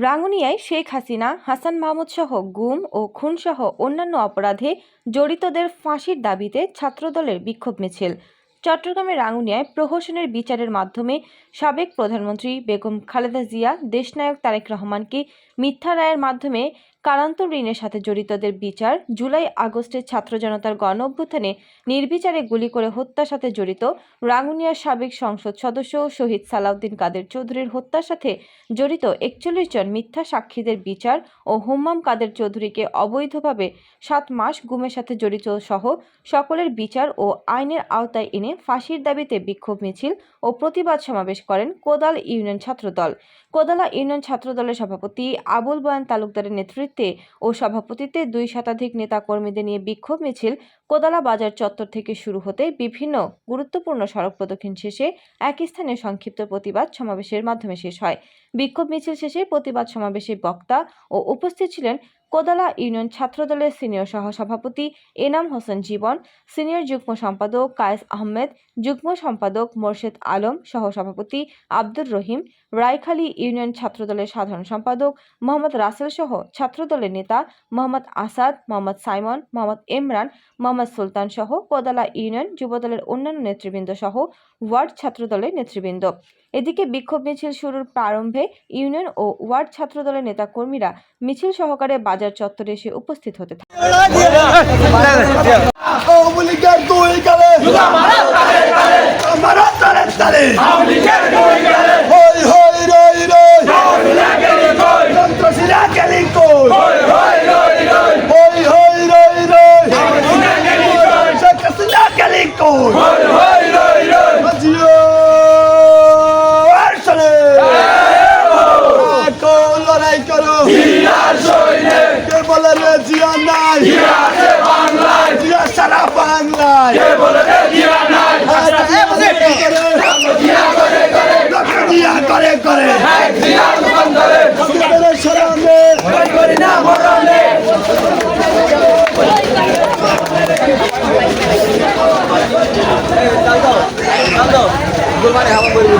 রাঙ্গুনিয়ায় শেখ হাসিনা, হাসান মাহমুদ সহ গুম ও খুনসহ অন্যান্য অপরাধে জড়িতদের ফাঁসির দাবিতে ছাত্রদলের বিক্ষোভ মিছিল। চট্টগ্রামের রাঙ্গুনিয়ায় প্রহসনের বিচারের মাধ্যমে সাবেক প্রধানমন্ত্রী বেগম খালেদা জিয়া, দেশনায়ক তারেক রহমানকে মিথ্যা রায়ের মাধ্যমে কারান্তর ঋণের সাথে জড়িতদের বিচার, জুলাই আগস্টের ছাত্র জনতার গণ অভ্যুত্থানে নির্বিচারে গুলি করে হত্যার সাথে জড়িত রাঙ্গুনিয়ার সাবেক সংসদ সদস্য শহীদ সালাউদ্দিন কাদের চৌধুরীর হত্যার সাথে জড়িত ৪১ জন মিথ্যা সাক্ষীদের বিচার ও হুম্মাম কাদের চৌধুরীকে অবৈধভাবে ৭ মাস গুমের সাথে জড়িত সহ সকলের বিচার ও আইনের আওতায় এনে ফাঁসির দাবিতে বিক্ষোভ মিছিল ও প্রতিবাদ সমাবেশ করেন কোদাল ইউনিয়ন ছাত্রদল। কোদালা ইউনিয়ন ছাত্রদলের সভাপতি আবুল বয়ান তালুকদারের নেতৃত্বে ও সভাপতিত্বে ২ শতাধিক নেতা কর্মীদের নিয়ে বিক্ষোভ মিছিল কোদালা বাজার চত্বর থেকে শুরু হতে বিভিন্ন গুরুত্বপূর্ণ সড়ক প্রদক্ষিণ শেষে এক স্থানে সংক্ষিপ্ত প্রতিবাদ সমাবেশের মাধ্যমে শেষ হয়। বিক্ষোভ মিছিল শেষে প্রতিবাদ সমাবেশে বক্তা ও উপস্থিত ছিলেন কোদালা ইউনিয়ন ছাত্রদলের সিনিয়র সহসভাপতি এনাম হোসেন জীবন, সিনিয়র যুগ্ম সম্পাদক কায়েস আহমেদ, যুগ্ম সম্পাদক মোর্শেদ আলম, সহসভাপতি আব্দুর রহিম, রায়খালী ইউনিয়ন ছাত্রদলের সাধারণ সম্পাদক মোহাম্মদ রাসেল সহ ছাত্রদলের নেতা মোহাম্মদ আসাদ, মোহাম্মদ সাইমন, মোহাম্মদ ইমরান, মোহাম্মদ সুলতান সহ কোদালা ইউনিয়ন যুবদলের অন্যান্য নেতৃবৃন্দ সহ ওয়ার্ড ছাত্রদলের নেতৃবৃন্দ। এদিকে বিক্ষোভ মিছিল শুরুর প্রারম্ভে ইউনিয়ন ও ওয়ার্ড ছাত্রদলের নেতা কর্মীরা মিছিল সহকারে বাজার চত্বরে এসে উপস্থিত হতে থাকে। গুলমানে হাওয়া বলবো